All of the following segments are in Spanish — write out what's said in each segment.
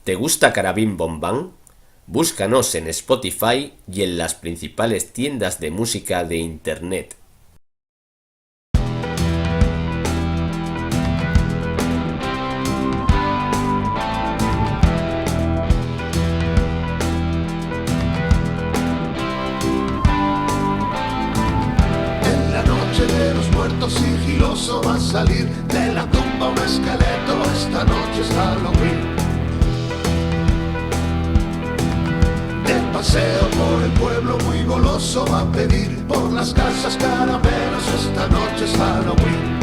¿Te gusta Carabin Bombán? Búscanos en Spotify y en las principales tiendas de música de Internet. En la noche de los muertos sigiloso va a salir de la tumba un esqueleto. Esta noche es Halloween. De paseo por el pueblo muy goloso va a pedir por las casas caramelos. Esta noche es Halloween.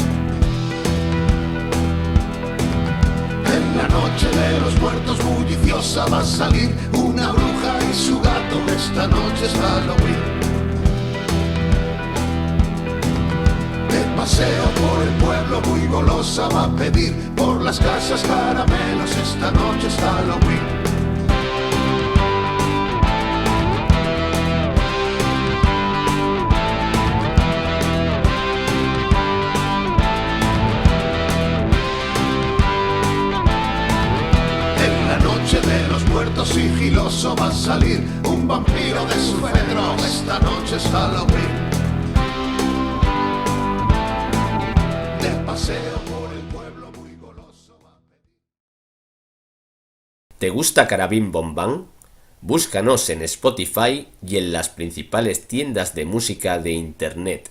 En la noche de los muertos bulliciosa va a salir una bruja y su gato. Esta noche es Halloween. Paseo por el pueblo muy golosa va a pedir por las casas caramelos. Esta noche es Halloween. En la noche de los muertos sigiloso va a salir un vampiro de su féretro. Esta noche es Halloween. Paseo por el pueblo muy goloso. ¿Te gusta Carabin Bombán? Búscanos en Spotify y en las principales tiendas de música de Internet.